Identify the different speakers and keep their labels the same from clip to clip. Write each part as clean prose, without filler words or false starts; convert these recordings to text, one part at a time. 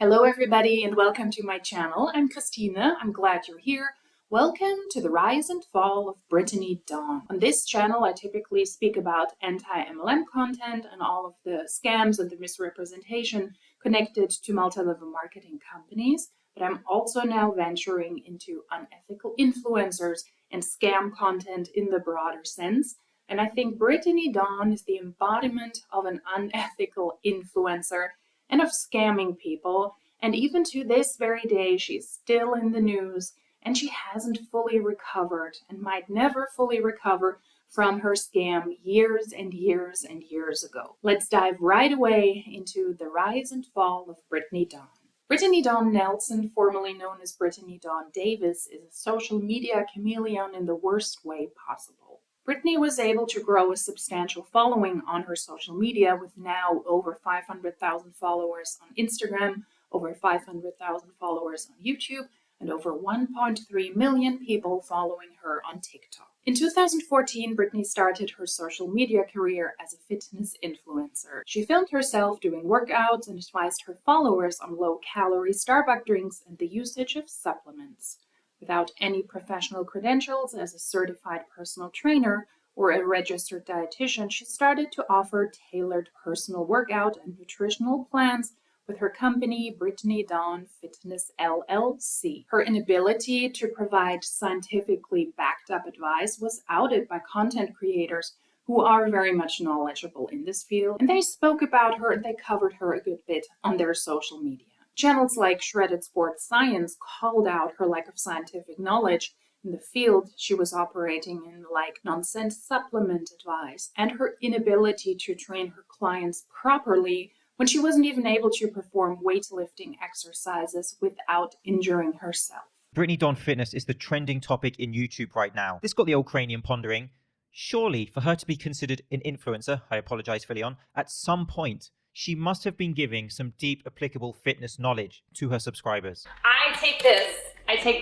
Speaker 1: Hello everybody and welcome to my channel. I'm Christina. I'm glad you're here. Welcome to the rise and fall of Brittany Dawn. On this channel I typically speak about anti-MLM content and all of the scams and the misrepresentation connected to multi-level marketing companies, but I'm also now venturing into unethical influencers and scam content in the broader sense. And I think Brittany Dawn is the embodiment of an unethical influencer and of scamming people. And even to this very day, she's still in the news and she hasn't fully recovered and might never fully recover from her scam years and years and years ago. Let's dive right away into the rise and fall of Brittany Dawn. Brittany Dawn Nelson, formerly known as Brittany Dawn Davis, is a social media chameleon in the worst way possible. Brittany was able to grow a substantial following on her social media with now over 500,000 followers on Instagram, over 500,000 followers on YouTube, and over 1.3 million people following her on TikTok. In 2014, Brittany started her social media career as a fitness influencer. She filmed herself doing workouts and advised her followers on low-calorie Starbucks drinks and the usage of supplements. Without any professional credentials as a certified personal trainer or a registered dietitian, she started to offer tailored personal workout and nutritional plans with her company, Brittany Dawn Fitness LLC. Her inability to provide scientifically backed up advice was outed by content creators who are very much knowledgeable in this field, and they spoke about her and they covered her a good bit on their social media. Channels like Shredded Sports Science called out her lack of scientific knowledge in the field she was operating in, like nonsense supplement advice, and her inability to train her clients properly when she wasn't even able to perform weightlifting exercises without injuring herself.
Speaker 2: Brittany Dawn Fitness is the trending topic in YouTube right now. This got the old cranium pondering. Surely, for her to be considered an influencer, I apologize for Leon, at some point, she must have been giving some deep applicable fitness knowledge to her subscribers.
Speaker 3: I take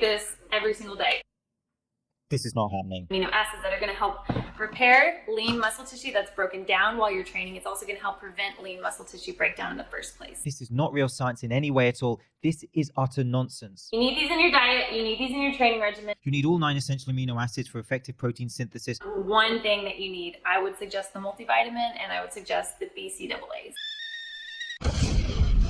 Speaker 3: this every single day.
Speaker 2: This is not happening.
Speaker 3: Amino acids that are going to help repair lean muscle tissue that's broken down while you're training. It's also going to help prevent lean muscle tissue breakdown in the first place.
Speaker 2: This is not real science in any way at all. This is utter nonsense.
Speaker 3: You need these in your diet. You need these in your training regimen.
Speaker 2: You need all 9 essential amino acids for effective protein synthesis.
Speaker 3: One thing that you need, I would suggest the multivitamin and I would suggest the BCAAs.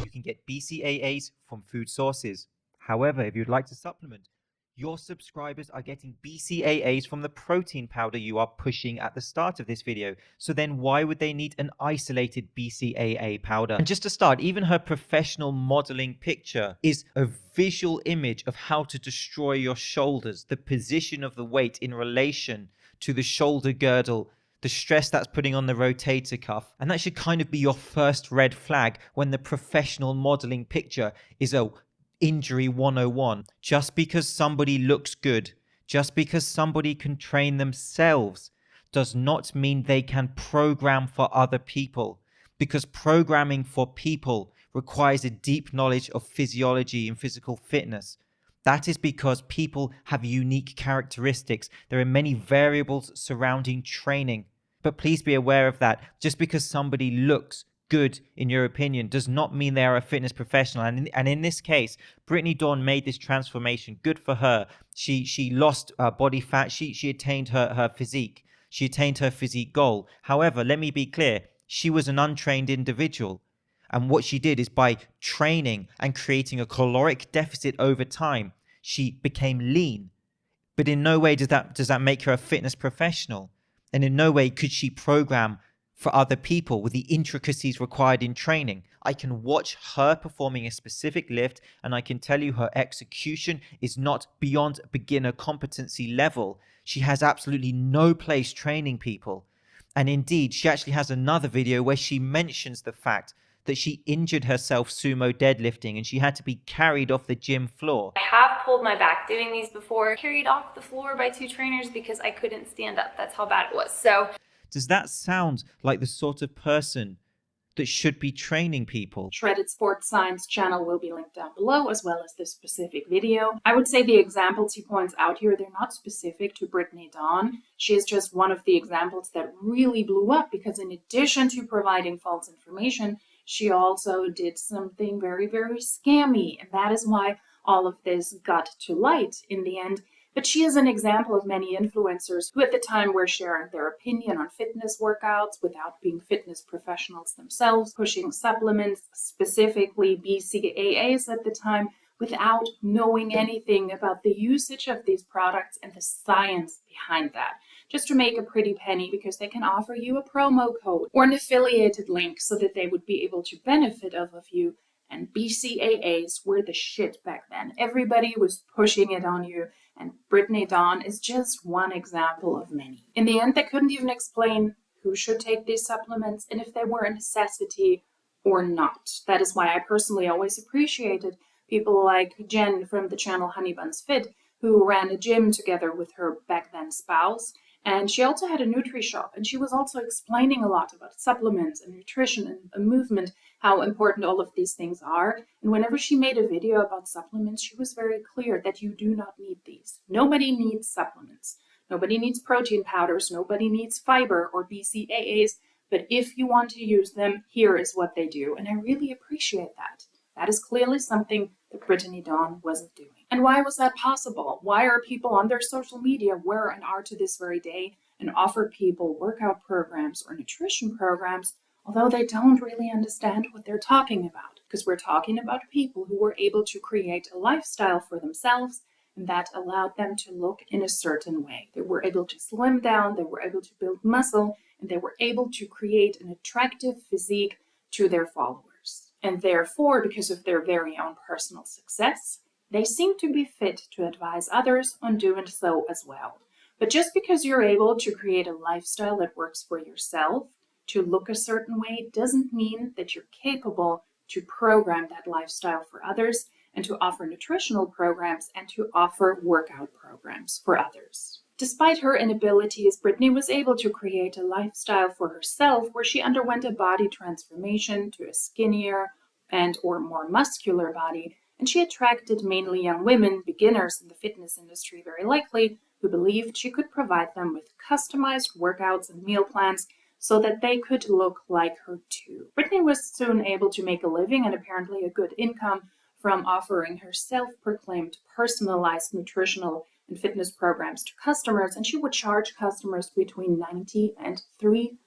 Speaker 2: You can get BCAAs from food sources. However, if you'd like to supplement, your subscribers are getting BCAAs from the protein powder you are pushing at the start of this video. So then why would they need an isolated BCAA powder? And just to start, even her professional modeling picture is a visual image of how to destroy your shoulders, the position of the weight in relation to the shoulder girdle, the stress that's putting on the rotator cuff. And that should kind of be your first red flag when the professional modeling picture is a injury 101. Just because somebody looks good, just because somebody can train themselves, does not mean they can program for other people. Because programming for people requires a deep knowledge of physiology and physical fitness. That is because people have unique characteristics. There are many variables surrounding training. But please be aware of that. Just because somebody looks good, in your opinion, does not mean they are a fitness professional. And in this case, Brittany Dawn made this transformation. Good for her. She lost body fat. She attained her physique. She attained her physique goal. However, let me be clear. She was an untrained individual. And what she did is by training and creating a caloric deficit over time, she became lean. But in no way does that make her a fitness professional. And in no way could she program for other people with the intricacies required in training. I can watch her performing a specific lift and I can tell you her execution is not beyond beginner competency level. She has absolutely no place training people. And indeed, she actually has another video where she mentions the fact that she injured herself sumo deadlifting and she had to be carried off the gym floor.
Speaker 3: I have pulled my back doing these before, carried off the floor by 2 trainers because I couldn't stand up. That's how bad it was. So
Speaker 2: does that sound like the sort of person that should be training people?
Speaker 1: Shredded Sports Science channel will be linked down below, as well as this specific video. I would say the examples he points out here, they're not specific to Brittany Dawn. She is just one of the examples that really blew up because in addition to providing false information, she also did something very, very scammy. And that is why all of this got to light in the end. But she is an example of many influencers who at the time were sharing their opinion on fitness workouts without being fitness professionals themselves, pushing supplements, specifically BCAAs at the time, without knowing anything about the usage of these products and the science behind that. Just to make a pretty penny because they can offer you a promo code or an affiliated link so that they would be able to benefit off of you. And BCAAs were the shit back then. Everybody was pushing it on you, and Brittany Dawn is just one example of many. In the end, they couldn't even explain who should take these supplements and if they were a necessity or not. That is why I personally always appreciated people like Jen from the channel Honey Buns Fit, who ran a gym together with her back then spouse. And she also had a Nutri-Shop, and she was also explaining a lot about supplements and nutrition and movement, how important all of these things are. And whenever she made a video about supplements, she was very clear that you do not need these. Nobody needs supplements. Nobody needs protein powders. Nobody needs fiber or BCAAs. But if you want to use them, here is what they do. And I really appreciate that. That is clearly something that Brittany Dawn wasn't doing. And why was that possible? Why are people on their social media, were and are to this very day, and offer people workout programs or nutrition programs, although they don't really understand what they're talking about? Because we're talking about people who were able to create a lifestyle for themselves, and that allowed them to look in a certain way. They were able to slim down, they were able to build muscle, and they were able to create an attractive physique to their followers. And therefore, because of their very own personal success, they seem to be fit to advise others on doing so as well. But just because you're able to create a lifestyle that works for yourself, to look a certain way, doesn't mean that you're capable to program that lifestyle for others and to offer nutritional programs and to offer workout programs for others. Despite her inabilities, Brittany was able to create a lifestyle for herself where she underwent a body transformation to a skinnier and or more muscular body, and she attracted mainly young women, beginners in the fitness industry very likely, who believed she could provide them with customized workouts and meal plans so that they could look like her too. Brittany was soon able to make a living and apparently a good income from offering her self-proclaimed personalized nutritional and fitness programs to customers, and she would charge customers between $90 and $300.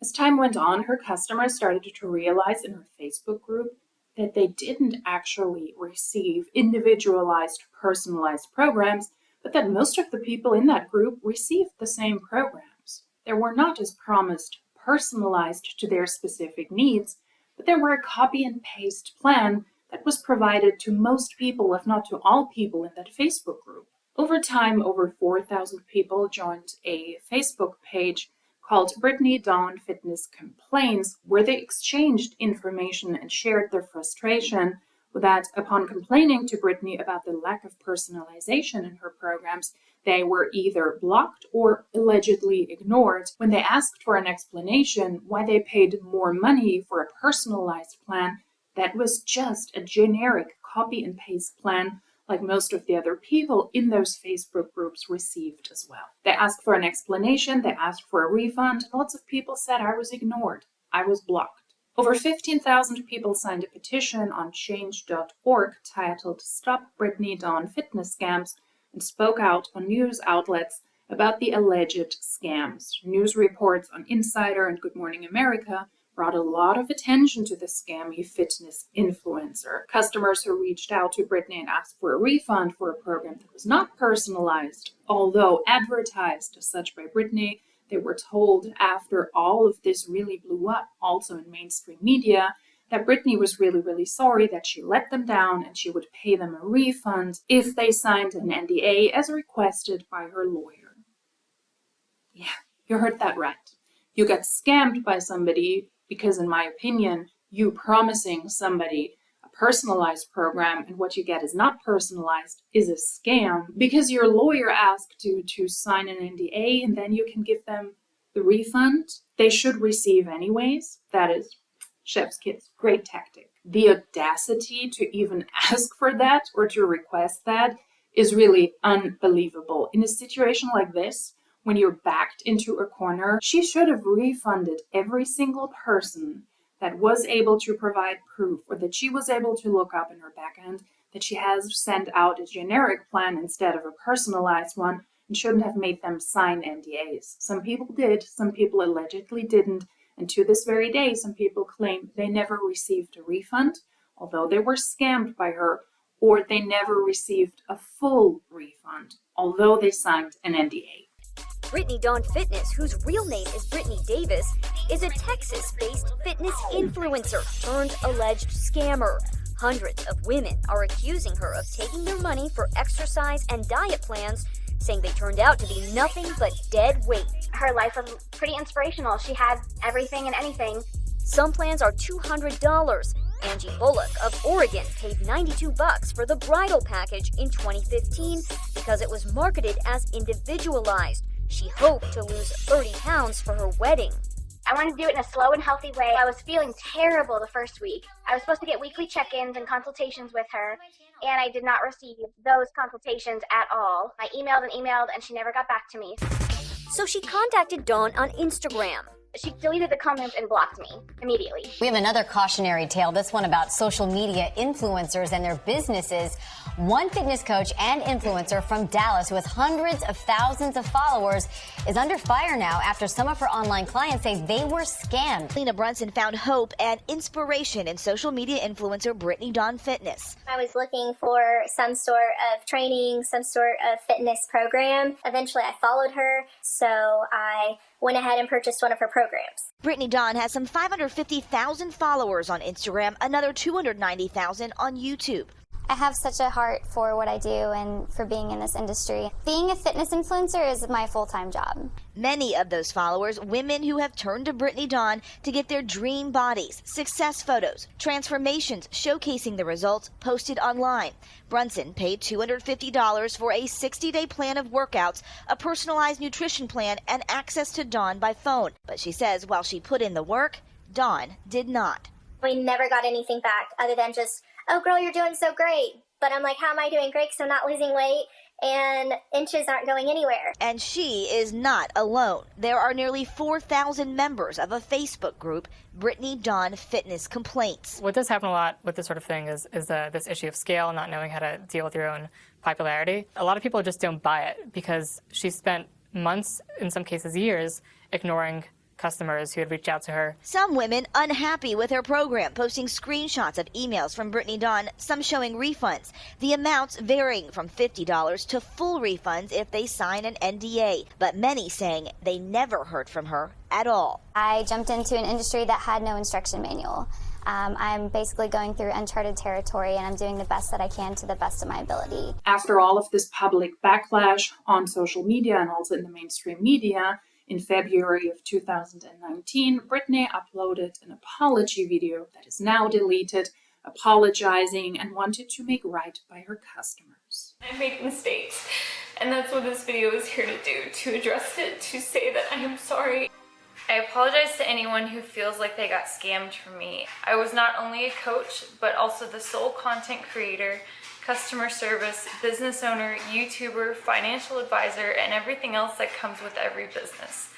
Speaker 1: As time went on, her customers started to realize in her Facebook group that they didn't actually receive individualized, personalized programs, but that most of the people in that group received the same programs. They were not, as promised, personalized to their specific needs, but they were a copy and paste plan that was provided to most people, if not to all people in that Facebook group. Over time, over 4,000 people joined a Facebook page called Brittany Dawn Fitness Complaints, where they exchanged information and shared their frustration that upon complaining to Brittany about the lack of personalization in her programs, they were either blocked or allegedly ignored. When they asked for an explanation why they paid more money for a personalized plan that was just a generic copy and paste plan, like most of the other people in those Facebook groups received as well. They asked for an explanation, they asked for a refund, and lots of people said I was ignored, I was blocked. Over 15,000 people signed a petition on change.org titled Stop Brittany Dawn Fitness Scams and spoke out on news outlets about the alleged scams. News reports on Insider and Good Morning America brought a lot of attention to the scammy fitness influencer. Customers who reached out to Brittany and asked for a refund for a program that was not personalized, although advertised as such by Brittany, they were told after all of this really blew up, also in mainstream media, that Brittany was really, really sorry that she let them down and she would pay them a refund if they signed an NDA as requested by her lawyer. Yeah, you heard that right. You got scammed by somebody because, in my opinion, you promising somebody a personalized program and what you get is not personalized is a scam because your lawyer asked you to sign an NDA and then you can give them the refund they should receive anyways. That is chef's kiss. Great tactic. The audacity to even ask for that or to request that is really unbelievable. In a situation like this, when you're backed into a corner, she should have refunded every single person that was able to provide proof, or that she was able to look up in her backend that she has sent out a generic plan instead of a personalized one, and shouldn't have made them sign NDAs. Some people did, some people allegedly didn't, and to this very day, some people claim they never received a refund, although they were scammed by her, or they never received a full refund, although they signed an NDA.
Speaker 4: Brittany Dawn Fitness, whose real name is Brittany Davis, is a Texas-based fitness influencer turned alleged scammer. Hundreds of women are accusing her of taking their money for exercise and diet plans, saying they turned out to be nothing but dead weight.
Speaker 5: Her life was pretty inspirational. She had everything and anything.
Speaker 4: Some plans are $200. Angie Bullock of Oregon paid $92 for the bridal package in 2015 because it was marketed as individualized. She hoped to lose 30 pounds for her wedding.
Speaker 5: I wanted to do it in a slow and healthy way. I was feeling terrible the first week. I was supposed to get weekly check-ins and consultations with her, and I did not receive those consultations at all. I emailed and she never got back to me.
Speaker 4: So she contacted Dawn on Instagram.
Speaker 5: She deleted the comments and blocked me immediately.
Speaker 6: We have another cautionary tale, this one about social media influencers and their businesses. One fitness coach and influencer from Dallas who has hundreds of thousands of followers is under fire now after some of her online clients say they were scammed.
Speaker 7: Lena Brunson found hope and inspiration in social media influencer Brittany Dawn Fitness.
Speaker 8: I was looking for some sort of training, some sort of fitness program. Eventually I followed her, so I went ahead and purchased one of her programs.
Speaker 7: Brittany Dawn has some 550,000 followers on Instagram, another 290,000 on YouTube.
Speaker 9: I have such a heart for what I do and for being in this industry. Being a fitness influencer is my full-time job.
Speaker 7: Many of those followers, women who have turned to Brittany Dawn to get their dream bodies, success photos, transformations showcasing the results posted online. Brunson paid $250 for a 60-day plan of workouts, a personalized nutrition plan, and access to Dawn by phone. But she says while she put in the work, Dawn did not.
Speaker 8: We never got anything back other than just, oh girl, you're doing so great. But I'm like, how am I doing great? Because I'm not losing weight and inches aren't going anywhere.
Speaker 7: And she is not alone. There are nearly 4,000 members of a Facebook group, Brittany Dawn Fitness Complaints.
Speaker 10: What does happen a lot with this sort of thing is this issue of scale, not knowing how to deal with your own popularity. A lot of people just don't buy it because she spent months, in some cases years, ignoring customers who had reached out to her.
Speaker 7: Some women unhappy with her program, posting screenshots of emails from Brittany Dawn, some showing refunds. The amounts varying from $50 to full refunds if they sign an NDA, but many saying they never heard from her at all.
Speaker 9: I jumped into an industry that had no instruction manual. I'm basically going through uncharted territory and I'm doing the best that I can to the best of my ability.
Speaker 1: After all of this public backlash on social media and also in the mainstream media, in February of 2019, Brittany uploaded an apology video that is now deleted, apologizing and wanted to make right by her customers.
Speaker 3: I make mistakes, and that's what this video is here to do, to address it, to say that I am sorry. I apologize to anyone who feels like they got scammed from me. I was not only a coach, but also the sole content creator, customer service, business owner, YouTuber, financial advisor, and everything else that comes with every business.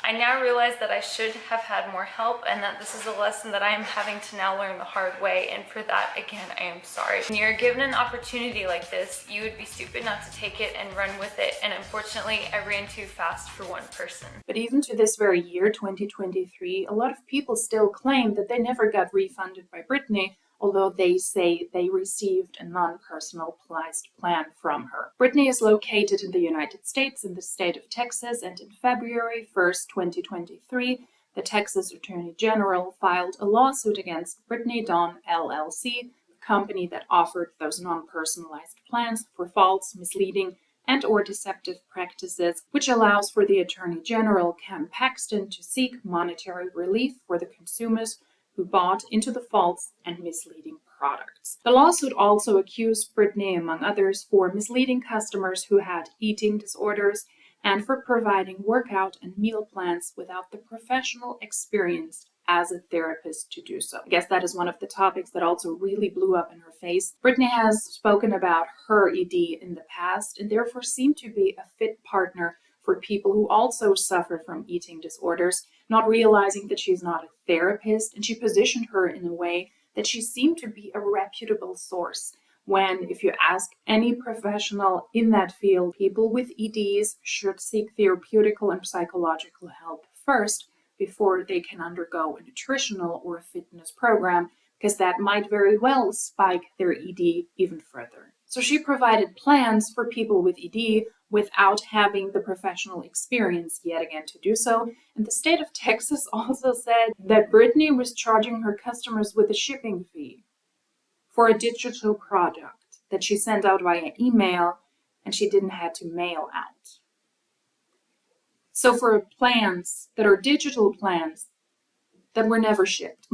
Speaker 3: I now realize that I should have had more help and that this is a lesson that I am having to now learn the hard way, and for that, again, I am sorry. When you're given an opportunity like this, you would be stupid not to take it and run with it, and unfortunately, I ran too fast for one person.
Speaker 1: But even to this very year, 2023, a lot of people still claim that they never got refunded by Brittany, although they say they received a non-personalized plan from her. Brittany is located in the United States in the state of Texas, and in February 1st, 2023, the Texas Attorney General filed a lawsuit against Brittany Dawn LLC, the company that offered those non-personalized plans, for false, misleading, and/or deceptive practices, which allows for the Attorney General, Ken Paxton, to seek monetary relief for the consumers who bought into the false and misleading products. The lawsuit also accused Brittany, among others, for misleading customers who had eating disorders and for providing workout and meal plans without the professional experience as a therapist to do so. I guess that is one of the topics that also really blew up in her face. Brittany has spoken about her ED in the past and therefore seemed to be a fit partner for people who also suffer from eating disorders. not realizing that she's not a therapist, and she positioned her in a way that she seemed to be a reputable source. When, if you ask any professional in that field, people with EDs should seek therapeutical and psychological help first before they can undergo a nutritional or a fitness program, because that might very well spike their ED even further. So she provided plans for people with ED without having the professional experience yet again to do so. And the state of Texas also said that Brittany was charging her customers with a shipping fee for a digital product that she sent out via email and she didn't have to mail out. So for plans that are digital plans that were never shipped.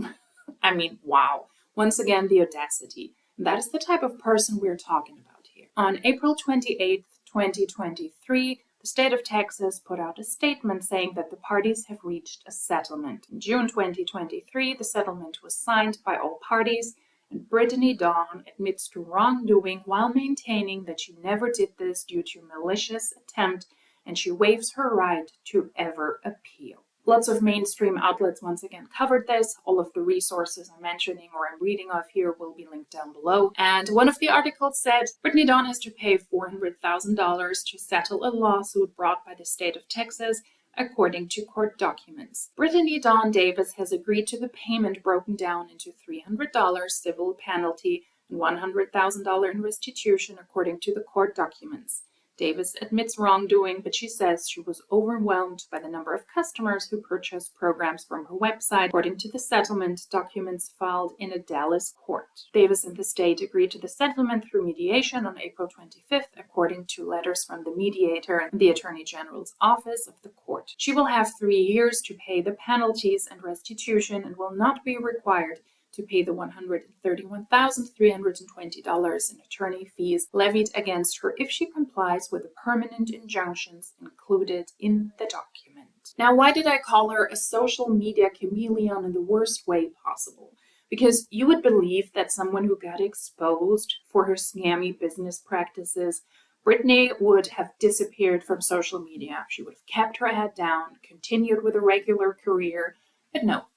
Speaker 1: I mean, wow. Once again, the audacity. That is the type of person we're talking about here. On April 28th, 2023, the state of Texas put out a statement saying that the parties have reached a settlement. In June 2023, the settlement was signed by all parties, and Brittany Dawn admits to wrongdoing while maintaining that she never did this due to malicious attempt, and she waives her right to ever appeal. Lots of mainstream outlets once again covered this. All of the resources I'm mentioning or I'm reading off here will be linked down below. And one of the articles said Brittany Dawn has to pay $400,000 to settle a lawsuit brought by the state of Texas, according to court documents. Brittany Dawn Davis has agreed to the payment broken down into $300 civil penalty and $100,000 in restitution, according to the court documents. Davis admits wrongdoing, but she says she was overwhelmed by the number of customers who purchased programs from her website, according to the settlement documents filed in a Dallas court. Davis and the state agreed to the settlement through mediation on April 25th, according to letters from the mediator and the Attorney General's office of the court. She will have 3 years to pay the penalties and restitution and will not be required to pay the $131,320 in attorney fees levied against her if she complies with the permanent injunctions included in the document. Now, why did I call her a social media chameleon in the worst way possible? Because you would believe that someone who got exposed for her scammy business practices, Brittany would have disappeared from social media. She would have kept her head down, continued with a regular career, but no.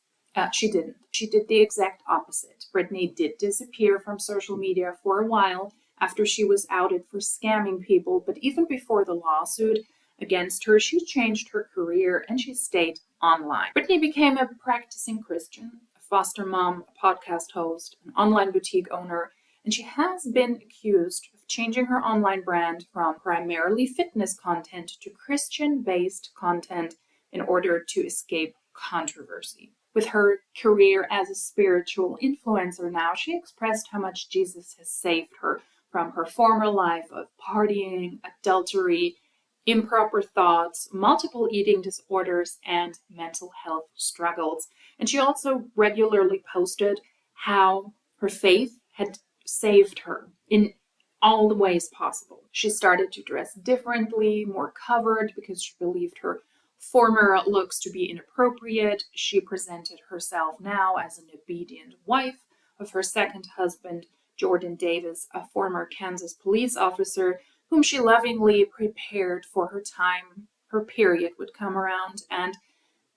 Speaker 1: She didn't. She did the exact opposite. Brittany did disappear from social media for a while after she was outed for scamming people, but even before the lawsuit against her, she changed her career and she stayed online. Brittany became a practicing Christian, a foster mom, a podcast host, an online boutique owner, and she has been accused of changing her online brand from primarily fitness content to Christian-based content in order to escape controversy. With her career as a spiritual influencer now, she expressed how much Jesus has saved her from her former life of partying, adultery, improper thoughts, multiple eating disorders, and mental health struggles. And she also regularly posted how her faith had saved her in all the ways possible. She started to dress differently, more covered, because she believed her former looks to be inappropriate. She presented herself now as an obedient wife of her second husband, Jordan Davis, a former Kansas police officer, whom she lovingly prepared for her time her period would come around and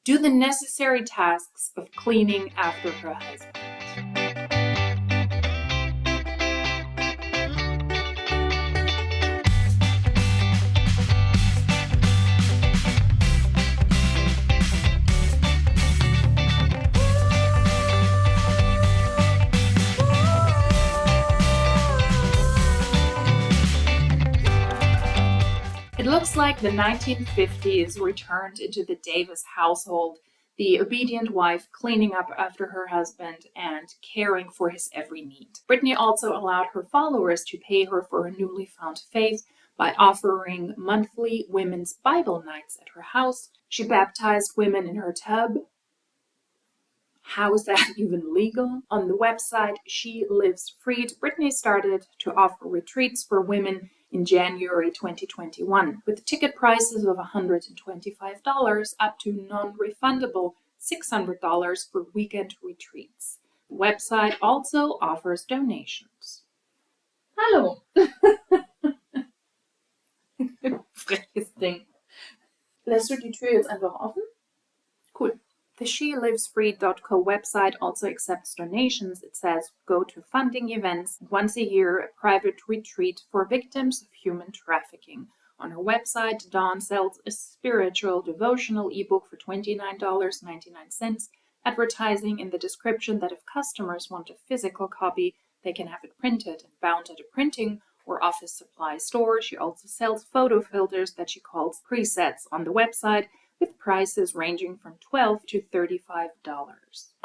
Speaker 1: do the necessary tasks of cleaning after her husband. It looks like the 1950s returned into the Davis household, the obedient wife cleaning up after her husband and caring for his every need. Brittany also allowed her followers to pay her for her newly found faith by offering monthly women's Bible nights at her house. She baptized women in her tub. How is that even legal? On the website She Lives Freed, Brittany started to offer retreats for women in January 2021, with ticket prices of $125 up to non-refundable $600 for weekend retreats. The website also offers donations. Hallo! Freches Ding. Lässt du die Tür jetzt einfach offen? Cool. The shelivesfree.co website also accepts donations. It says, go to funding events, once a year, a private retreat for victims of human trafficking. On her website, Dawn sells a spiritual devotional ebook for $29.99, advertising in the description that if customers want a physical copy, they can have it printed and bound at a printing or office supply store. She also sells photo filters that she calls presets on the website, with prices ranging from $12 to $35.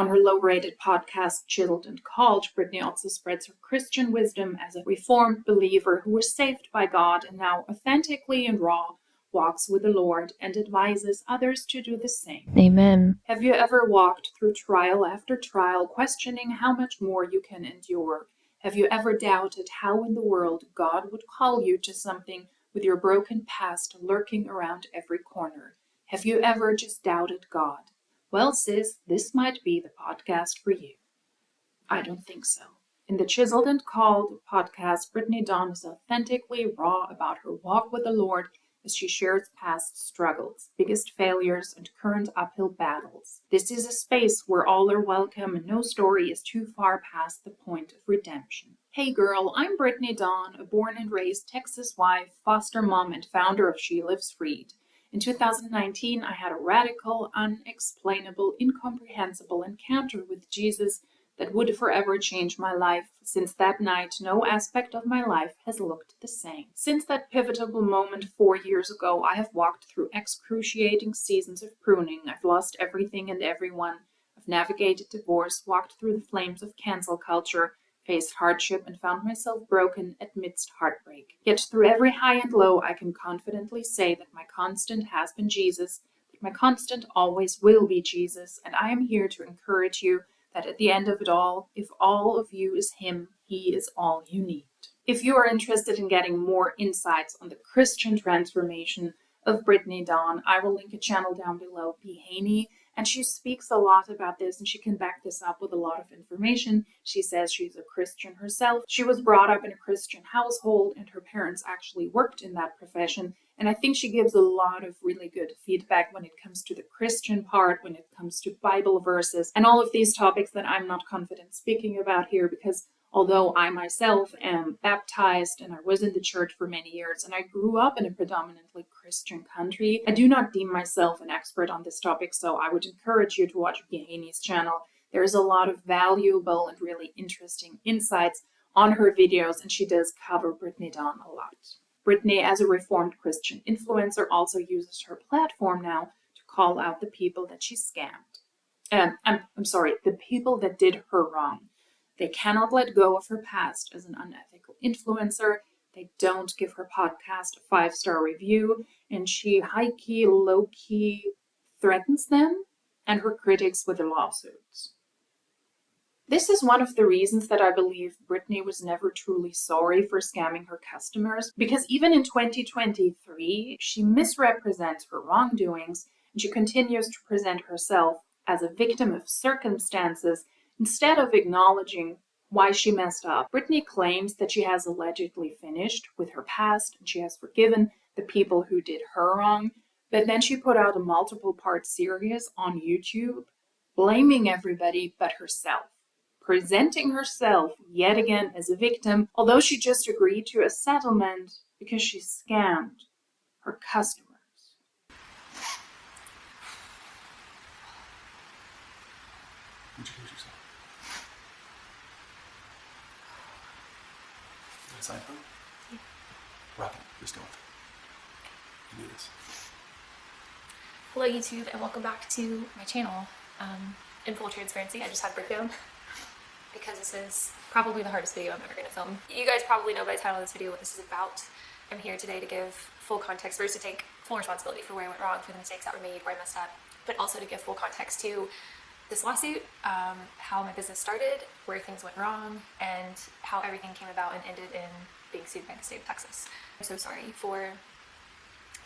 Speaker 1: On her low-rated podcast, Chilled and Called, Brittany also spreads her Christian wisdom as a reformed believer who was saved by God and now authentically and raw walks with the Lord and advises others to do the same.
Speaker 3: Amen.
Speaker 1: Have you ever walked through trial after trial, questioning how much more you can endure? Have you ever doubted how in the world God would call you to something with your broken past lurking around every corner? Have you ever just doubted God? Well, sis, this might be the podcast for you. I don't think so. In the Chiseled and Called podcast, Brittany Dawn is authentically raw about her walk with the Lord as she shares past struggles, biggest failures, and current uphill battles. This is a space where all are welcome and no story is too far past the point of redemption. Hey girl, I'm Brittany Dawn, a born and raised Texas wife, foster mom, and founder of She Lives Freed. In 2019, I had a radical, unexplainable, incomprehensible encounter with Jesus that would forever change my life. Since that night, no aspect of my life has looked the same. Since that pivotal moment 4 years ago, I have walked through excruciating seasons of pruning. I've lost everything and everyone. I've navigated divorce, walked through the flames of cancel culture, faced hardship, and found myself broken amidst heartbreak. Yet through every high and low, I can confidently say that my constant has been Jesus, that my constant always will be Jesus, and I am here to encourage you that at the end of it all, if all of you is Him, He is all you need. If you are interested in getting more insights on the Christian transformation of Brittany Dawn, I will link a channel down below, Be Haney, and she speaks a lot about this, and she can back this up with a lot of information. She says she's a Christian herself. She was brought up in a Christian household, and her parents actually worked in that profession. And I think she gives a lot of really good feedback when it comes to the Christian part, when it comes to Bible verses, and all of these topics that I'm not confident speaking about here, because although I myself am baptized and I was in the church for many years and I grew up in a predominantly Christian country, I do not deem myself an expert on this topic, so I would encourage you to watch Haney's channel. There is a lot of valuable and really interesting insights on her videos, and she does cover Brittany Dawn a lot. Brittany, as a reformed Christian influencer, also uses her platform now to call out the people that she scammed. I'm sorry, the people that did her wrong. They cannot let go of her past as an unethical influencer. They don't give her podcast a 5-star review, and she high-key, low-key threatens them and her critics with lawsuits. This is one of the reasons that I believe Brittany was never truly sorry for scamming her customers, because even in 2023, she misrepresents her wrongdoings and she continues to present herself as a victim of circumstances instead of acknowledging why she messed up. Brittany claims that she has allegedly finished with her past and she has forgiven the people who did her wrong, but then she put out a multiple-part series on YouTube blaming everybody but herself, presenting herself yet again as a victim, although she just agreed to a settlement because she scammed her customers.
Speaker 11: Introduce yourself. Side phone? Yeah. Rock it. Just go. You do this.
Speaker 12: Hello YouTube and welcome back to my channel. In full transparency, I just had a breakdown because this is probably the hardest video I'm ever going to film. You guys probably know by the title of this video what this is about. I'm here today to give full context, first to take full responsibility for where I went wrong, for the mistakes that were made, where I messed up, but also to give full context to this lawsuit, how my business started, where things went wrong, and how everything came about and ended in being sued by the state of Texas. I'm so sorry for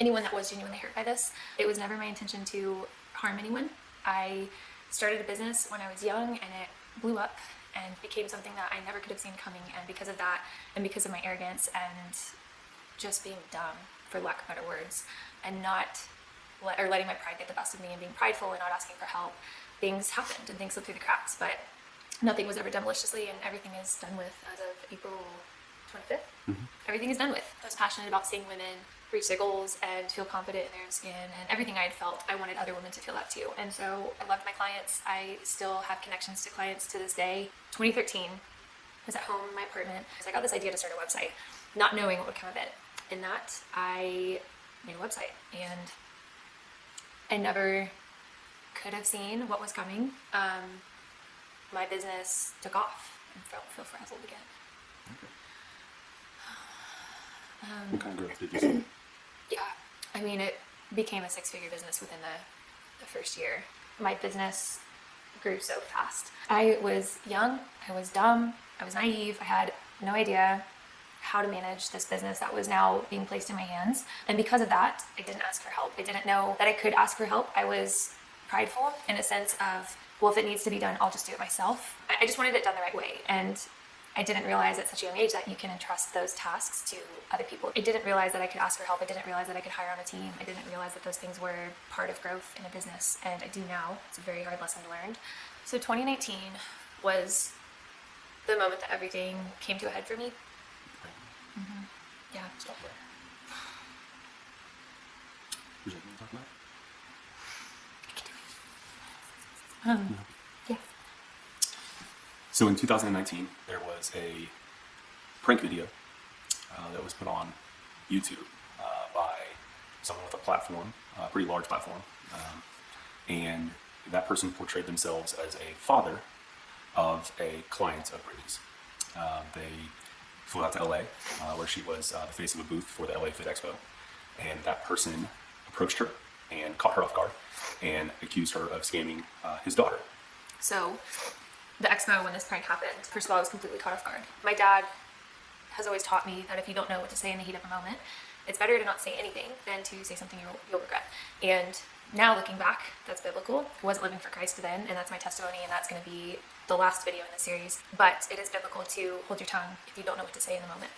Speaker 12: anyone that was genuinely hurt by this. It was never my intention to harm anyone. I started a business when I was young and it blew up and became something that I never could have seen coming, and because of that and because of my arrogance and just being dumb, for lack of better words, and not letting my pride get the best of me and being prideful and not asking for help, things happened and things slipped through the cracks. But nothing was ever done maliciously, and everything is done with as of April 25th. Everything is done with. I was passionate about seeing women reach their goals and feel confident in their own skin, and everything I had felt, I wanted other women to feel that too. And so I loved my clients. I still have connections to clients to this day. 2013, I was at home in my apartment. I got this idea to start a website, not knowing what would come of it. In that, I made a website, and I never could have seen what was coming. My business took off and felt frazzled again.
Speaker 11: What kind of growth did you see?
Speaker 12: Yeah, I mean, it became a 6-figure business within the first year. My business grew so fast. I was young, I was dumb, I was naive, I had no idea how to manage this business that was now being placed in my hands. And because of that, I didn't ask for help. I didn't know that I could ask for help. I was prideful in a sense of, well, if it needs to be done, I'll just do it myself. I just wanted it done the right way. And I didn't realize at such a young age that you can entrust those tasks to other people. I didn't realize that I could ask for help. I didn't realize that I could hire on a team. I didn't realize that those things were part of growth in a business, and I do now. It's a very hard lesson to learn. So 2019 was the moment that everything came to a head for me. Yeah.
Speaker 11: Stop there. Would you like me to talk about it?
Speaker 12: Yeah.
Speaker 11: So in 2019, there was a prank video that was put on YouTube by someone with a platform, a pretty large platform, and that person portrayed themselves as a father of a client of Brittany's. They flew out to LA, where she was the face of a booth for the LA Fit Expo, and that person approached her and caught her off guard and accused her of scamming his daughter.
Speaker 12: So the expo, when this prank happened, first of all, I was completely caught off guard. My dad has always taught me that if you don't know what to say in the heat of a moment, it's better to not say anything than to say something you'll regret. And now looking back, that's biblical. I wasn't living for Christ then, and that's my testimony, and that's going to be the last video in the series. But it is biblical to hold your tongue if you don't know what to say in the moment.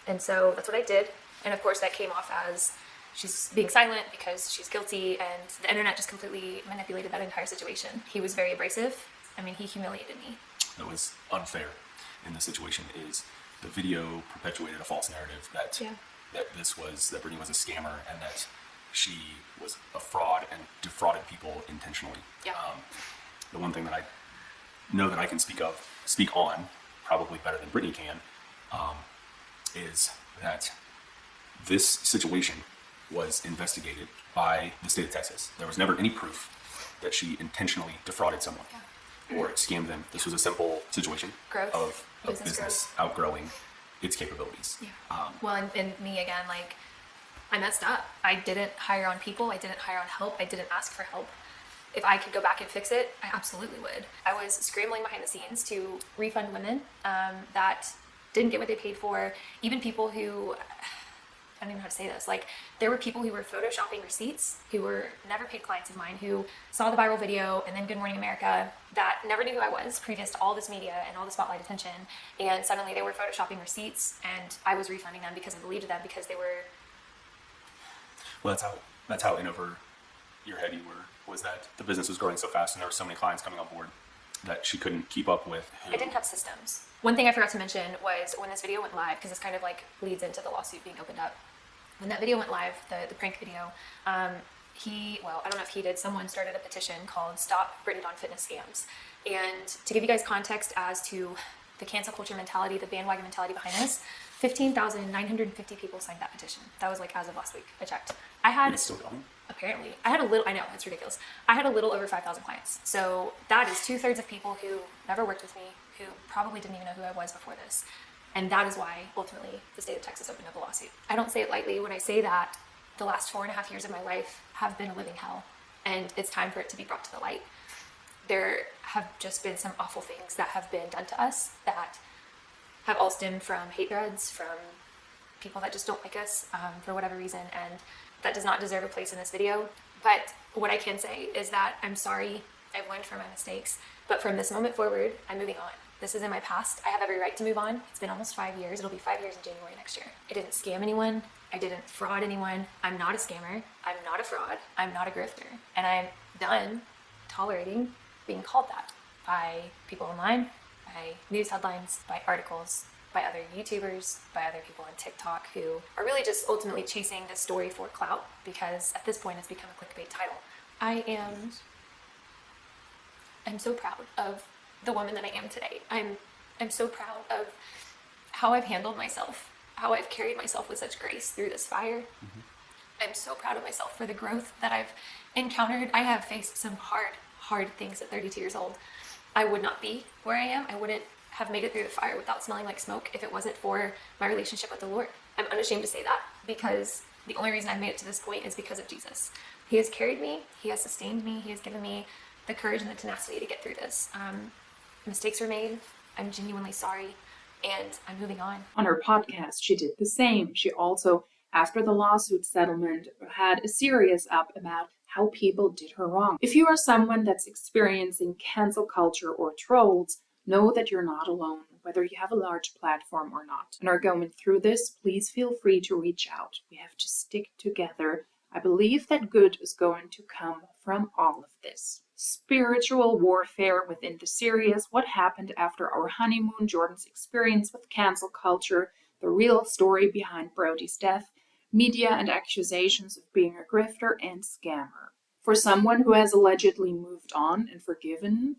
Speaker 12: And so that's what I did. And of course that came off as she's being silent because she's guilty, and the internet just completely manipulated that entire situation. He was very abrasive. I mean, he humiliated me.
Speaker 11: That was unfair in this situation is the video perpetuated a false narrative that that Brittany was a scammer and that she was a fraud and defrauded people intentionally.
Speaker 12: Yeah.
Speaker 11: The one thing that I know that I can speak on, probably better than Brittany can, is that this situation was investigated by the state of Texas. There was never any proof that she intentionally defrauded someone or scammed them. This was a simple situation of business outgrowing its capabilities.
Speaker 12: Yeah. Well, and me again, like, I messed up. I didn't hire on people. I didn't hire on help. I didn't ask for help. If I could go back and fix it, I absolutely would. I was scrambling behind the scenes to refund women that didn't get what they paid for. Even people who, I don't even know how to say this, like, there were people who were photoshopping receipts, who were never paid clients of mine, who saw the viral video and then Good Morning America, that never knew who I was previous to all this media and all the spotlight attention, and suddenly they were photoshopping receipts, and I was refunding them because I believed in them, because they were...
Speaker 11: Well, that's how in over your head you were, was that the business was growing so fast and there were so many clients coming on board that she couldn't keep up with who...
Speaker 12: I didn't have systems. One thing I forgot to mention was when this video went live, because this kind of like leads into the lawsuit being opened up. When that video went live, the prank video, I don't know if he did, someone started a petition called Stop Brittany Dawn Fitness Scams. And to give you guys context as to the cancel culture mentality, the bandwagon mentality behind this, 15,950 people signed that petition. That was like as of last week, I checked.
Speaker 11: It's still going?
Speaker 12: Apparently. I know, it's ridiculous. I had a little over 5,000 clients. So that is 2/3 of people who never worked with me, who probably didn't even know who I was before this. And that is why, ultimately, the state of Texas opened up a lawsuit. I don't say it lightly when I say that the last 4.5 years of my life have been a living hell, and it's time for it to be brought to the light. There have just been some awful things that have been done to us that have all stemmed from hate threads, from people that just don't like us for whatever reason, and that does not deserve a place in this video. But what I can say is that I'm sorry. I've learned from my mistakes. But from this moment forward, I'm moving on. This is in my past. I have every right to move on. It's been almost 5 years. It'll be 5 years in January next year. I didn't scam anyone. I didn't fraud anyone. I'm not a scammer. I'm not a fraud. I'm not a grifter. And I'm done tolerating being called that by people online, by news headlines, by articles, by other YouTubers, by other people on TikTok who are really just ultimately chasing this story for clout, because at this point it's become a clickbait title. I'm so proud of the woman that I am today. I'm so proud of how I've handled myself, how I've carried myself with such grace through this fire. I'm so proud of myself for the growth that I've encountered. I have faced some hard things at 32 years old. I would not be where I am. I wouldn't have made it through the fire without smelling like smoke if it wasn't for my relationship with the Lord. I'm unashamed to say that, because the only reason I've made it to this point is because of Jesus. He has carried me. He has sustained me. He has given me the courage and the tenacity to get through this. Mistakes were made. I'm genuinely sorry, and I'm moving on.
Speaker 1: On her podcast, she did the same. She also, after the lawsuit settlement, had a series up about how people did her wrong. If you are someone that's experiencing cancel culture or trolls, know that you're not alone, whether you have a large platform or not, and are going through this. Please feel free to reach out. We have to stick together. I believe that good is going to come from all of this. Spiritual warfare within the series, what happened after our honeymoon, Jordan's experience with cancel culture, the real story behind Brody's death, media and accusations of being a grifter and scammer. For someone who has allegedly moved on and forgiven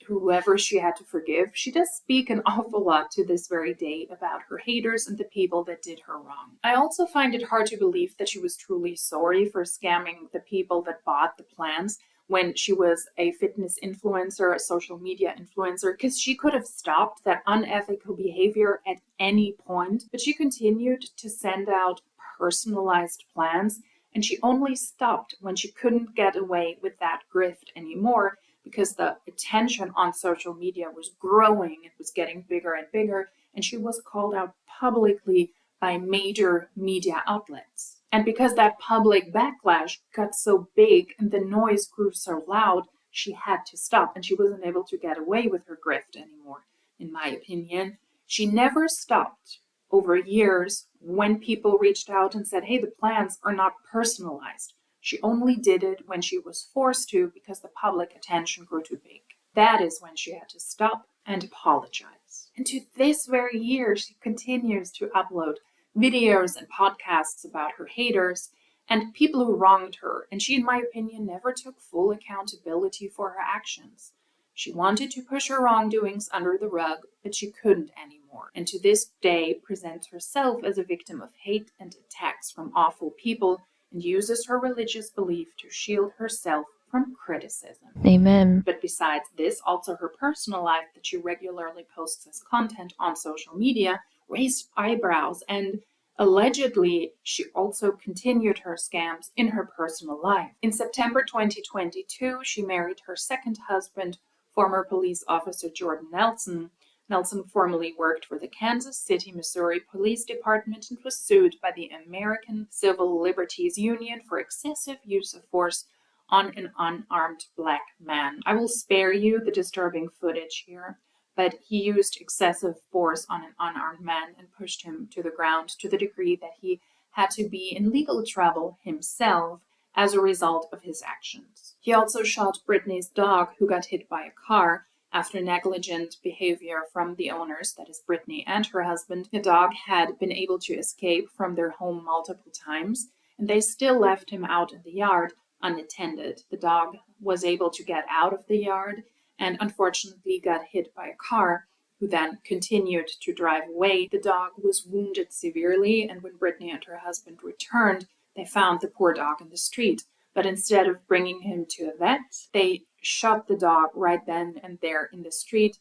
Speaker 1: whoever she had to forgive, she does speak an awful lot to this very day about her haters and the people that did her wrong. I also find it hard to believe that she was truly sorry for scamming the people that bought the plans when she was a fitness influencer, a social media influencer, because she could have stopped that unethical behavior at any point, but she continued to send out personalized plans, and she only stopped when she couldn't get away with that grift anymore, because the attention on social media was growing. It was getting bigger and bigger, and she was called out publicly by major media outlets. And because that public backlash got so big and the noise grew so loud, she had to stop, and she wasn't able to get away with her grift anymore, in my opinion. She never stopped over years when people reached out and said, hey, the plans are not personalized. She only did it when she was forced to, because the public attention grew too big. That is when she had to stop and apologize. And to this very year, she continues to upload videos and podcasts about her haters and people who wronged her. And she, in my opinion, never took full accountability for her actions. She wanted to push her wrongdoings under the rug, but she couldn't anymore. And to this day presents herself as a victim of hate and attacks from awful people, and uses her religious belief to shield herself from criticism.
Speaker 12: Amen.
Speaker 1: But besides this, also her personal life that she regularly posts as content on social media raised eyebrows, and allegedly she also continued her scams in her personal life. In September 2022, she married her second husband, former police officer Jordan Nelson. Nelson formerly worked for the Kansas City, Missouri Police Department and was sued by the American Civil Liberties Union for excessive use of force on an unarmed black man. I will spare you the disturbing footage here, but he used excessive force on an unarmed man and pushed him to the ground to the degree that he had to be in legal trouble himself as a result of his actions. He also shot Brittany's dog, who got hit by a car, after negligent behavior from the owners, that is Brittany and her husband. The dog had been able to escape from their home multiple times, and they still left him out in the yard unattended. The dog was able to get out of the yard and unfortunately got hit by a car, who then continued to drive away. The dog was wounded severely, and when Brittany and her husband returned, they found the poor dog in the street. But instead of bringing him to a vet, they shot the dog right then and there in the street.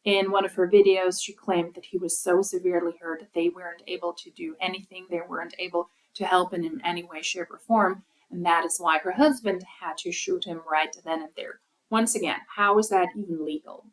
Speaker 1: In one of her videos, she claimed that he was so severely hurt that they weren't able to do anything. They weren't able to help him in any way, shape, or form. And that is why her husband had to shoot him right then and there. Once again, how is that even legal?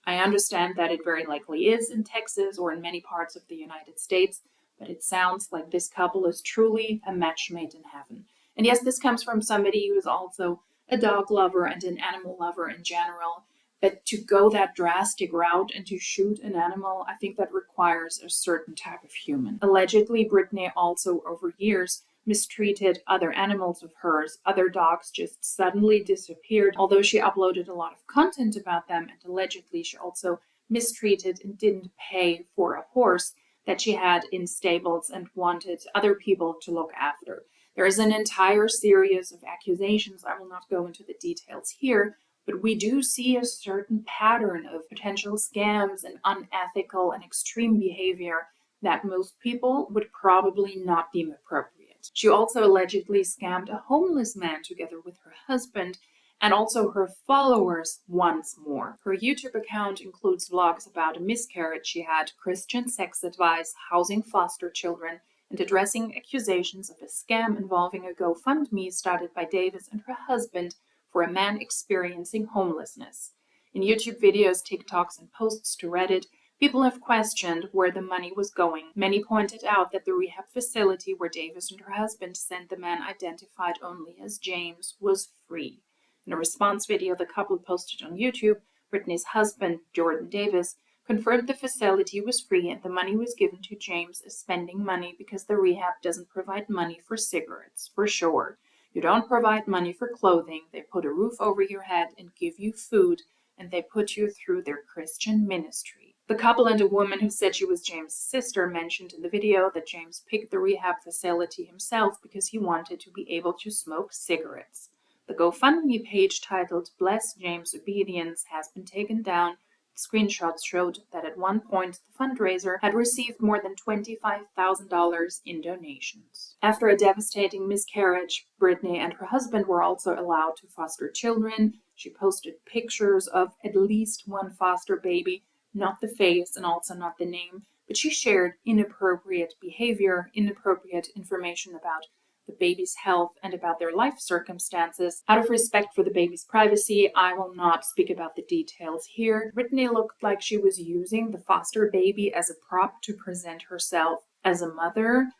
Speaker 1: I understand that it very likely is in Texas or in many parts of the United States, but it sounds like this couple is truly a match made in heaven. And yes, this comes from somebody who is also a dog lover and an animal lover in general. But to go that drastic route and to shoot an animal, I think that requires a certain type of human. Allegedly, Brittany also over years mistreated other animals of hers. Other dogs just suddenly disappeared, although she uploaded a lot of content about them, and allegedly she also mistreated and didn't pay for a horse that she had in stables and wanted other people to look after. There is an entire series of accusations. I will not go into the details here, but we do see a certain pattern of potential scams and unethical and extreme behavior that most people would probably not deem appropriate. She also allegedly scammed a homeless man together with her husband and also her followers once more. Her YouTube account includes vlogs about a miscarriage she had, Christian sex advice, housing foster children, and addressing accusations of a scam involving a GoFundMe started by Davis and her husband for a man experiencing homelessness. In YouTube videos, TikToks, and posts to Reddit, people have questioned where the money was going. Many pointed out that the rehab facility where Davis and her husband sent the man identified only as James was free. In a response video the couple posted on YouTube, Brittany's husband, Jordan Davis, confirmed the facility was free and the money was given to James as spending money because the rehab doesn't provide money for cigarettes, for sure. You don't provide money for clothing, they put a roof over your head and give you food, and they put you through their Christian ministry. The couple and a woman who said she was James' sister mentioned in the video that James picked the rehab facility himself because he wanted to be able to smoke cigarettes. The GoFundMe page titled Bless James' Obedience has been taken down. Screenshots showed that at one point the fundraiser had received more than $25,000 in donations. After a devastating miscarriage, Brittany and her husband were also allowed to foster children. She posted pictures of at least one foster baby, not the face and also not the name, but she shared inappropriate behavior, inappropriate information about the baby's health and about their life circumstances. Out of respect for the baby's privacy, I will not speak about the details here. Brittany looked like she was using the foster baby as a prop to present herself as a mother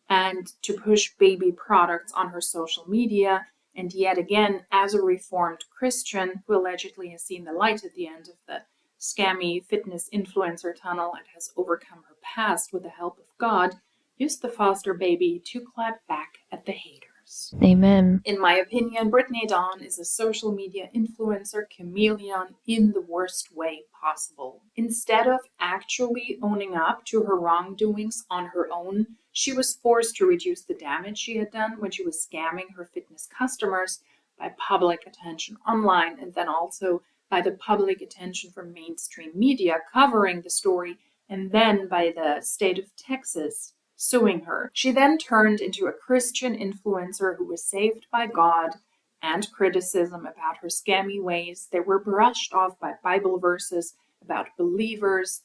Speaker 1: and to push baby products on her social media. And yet again, as a reformed Christian who allegedly has seen the light at the end of the scammy fitness influencer tunnel and has overcome her past with the help of God, used the foster baby to clap back at the haters.
Speaker 12: Amen.
Speaker 1: In my opinion, Brittany Dawn is a social media influencer chameleon in the worst way possible. Instead of actually owning up to her wrongdoings on her own, she was forced to reduce the damage she had done when she was scamming her fitness customers by public attention online and then also by the public attention from mainstream media covering the story and then by the state of Texas suing her. She then turned into a Christian influencer who was saved by God, and criticism about her scammy ways. They were brushed off by Bible verses about believers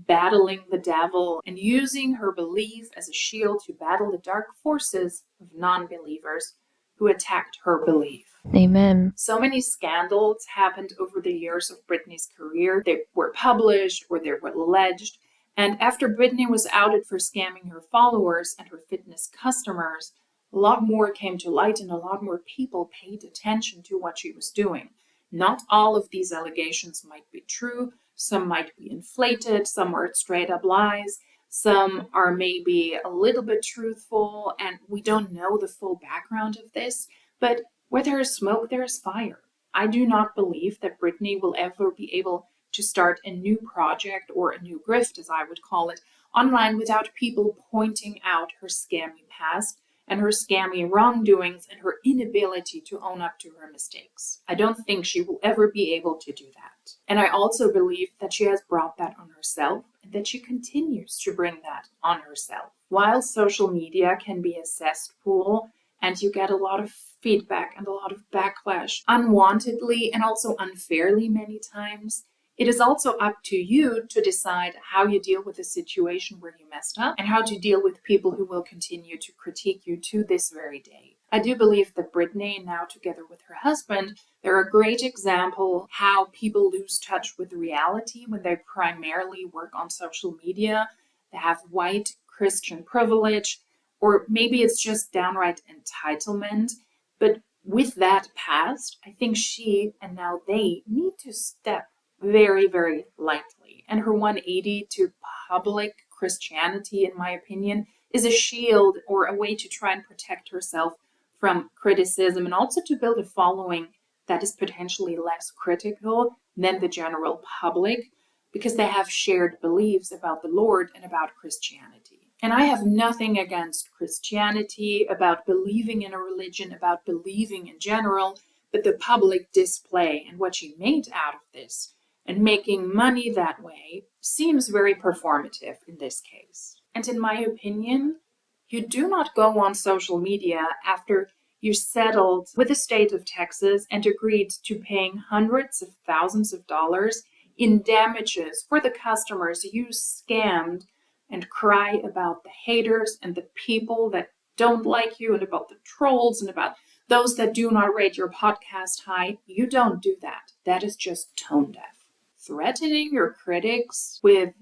Speaker 1: battling the devil and using her belief as a shield to battle the dark forces of non-believers who attacked her belief.
Speaker 12: Amen.
Speaker 1: So many scandals happened over the years of Brittany's career. They were published or they were alleged. And after Brittany was outed for scamming her followers and her fitness customers, a lot more came to light and a lot more people paid attention to what she was doing. Not all of these allegations might be true. Some might be inflated. Some are straight up lies. Some are maybe a little bit truthful, and we don't know the full background of this. But where there is smoke, there is fire. I do not believe that Brittany will ever be able to start a new project or a new grift, as I would call it, online without people pointing out her scammy past and her scammy wrongdoings and her inability to own up to her mistakes. I don't think she will ever be able to do that. And I also believe that she has brought that on herself and that she continues to bring that on herself. While social media can be a cesspool and you get a lot of feedback and a lot of backlash unwantedly and also unfairly many times, it is also up to you to decide how you deal with the situation where you messed up and how to deal with people who will continue to critique you to this very day. I do believe that Brittany, now together with her husband, they're a great example how people lose touch with reality when they primarily work on social media. They have white Christian privilege, or maybe it's just downright entitlement, but with that past, I think she and now they need to step very, very lightly. And her 180 to public Christianity, in my opinion, is a shield or a way to try and protect herself from criticism and also to build a following that is potentially less critical than the general public because they have shared beliefs about the Lord and about Christianity. And I have nothing against Christianity, about believing in a religion, about believing in general, but the public display and what she made out of this and making money that way seems very performative in this case. And in my opinion, you do not go on social media after you settled with the state of Texas and agreed to paying hundreds of thousands of dollars in damages for the customers you scammed and cry about the haters and the people that don't like you and about the trolls and about those that do not rate your podcast high. You don't do that. That is just tone deaf. Threatening your critics with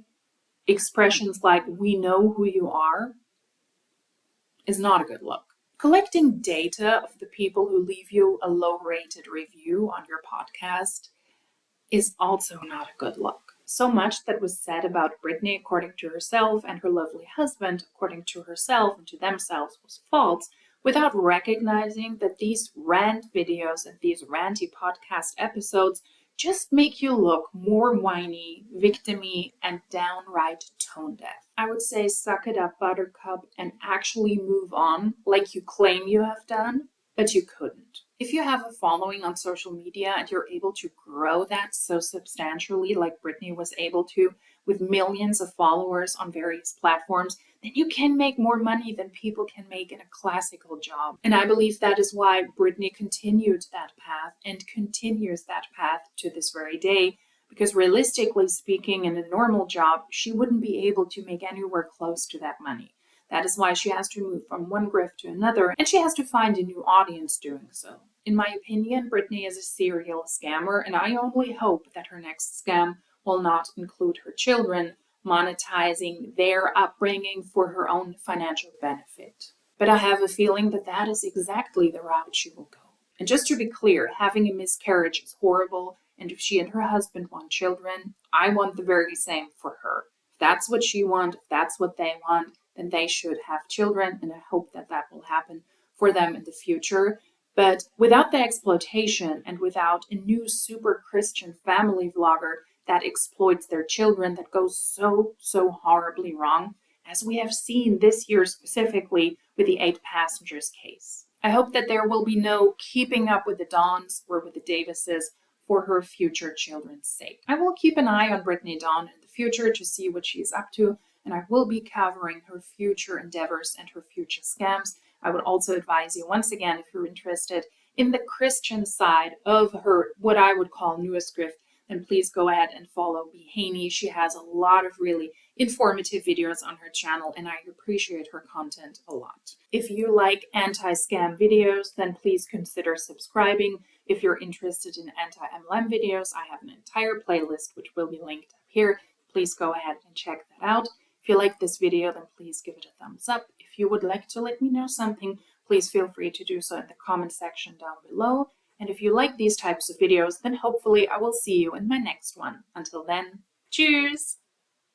Speaker 1: expressions like, "we know who you are," is not a good look. Collecting data of the people who leave you a low-rated review on your podcast is also not a good look. So much that was said about Brittany according to herself and her lovely husband according to herself and to themselves was false, without recognizing that these rant videos and these ranty podcast episodes just make you look more whiny, victim-y, and downright tone deaf. I would say suck it up, Buttercup, and actually move on like you claim you have done, but you couldn't. If you have a following on social media and you're able to grow that so substantially like Brittany was able to with millions of followers on various platforms, then you can make more money than people can make in a classical job. And I believe that is why Brittany continued that path and continues that path to this very day, because realistically speaking, in a normal job, she wouldn't be able to make anywhere close to that money. That is why she has to move from one grift to another, and she has to find a new audience doing so. In my opinion, Brittany is a serial scammer, and I only hope that her next scam will not include her children, monetizing their upbringing for her own financial benefit. But I have a feeling that that is exactly the route she will go. And just to be clear, having a miscarriage is horrible, and if she and her husband want children, I want the very same for her. If that's what she wants, if that's what they want, then they should have children, and I hope that that will happen for them in the future. But without the exploitation and without a new super Christian family vlogger that exploits their children, that goes so horribly wrong, as we have seen this year specifically with the 8 passengers case. I hope that there will be no keeping up with the Dawns or with the Davises for her future children's sake. I will keep an eye on Brittany Dawn in the future to see what she is up to, and I will be covering her future endeavors and her future scams. I would also advise you once again, if you're interested in the Christian side of her, what I would call newest grift, then please go ahead and follow B. Haney. She has a lot of really informative videos on her channel, and I appreciate her content a lot. If you like anti-scam videos, then please consider subscribing. If you're interested in anti-MLM videos, I have an entire playlist which will be linked up here. Please go ahead and check that out. If you like this video, then please give it a thumbs up. If you would like to let me know something, please feel free to do so in the comment section down below. And if you like these types of videos, then hopefully I will see you in my next one. Until then, cheers!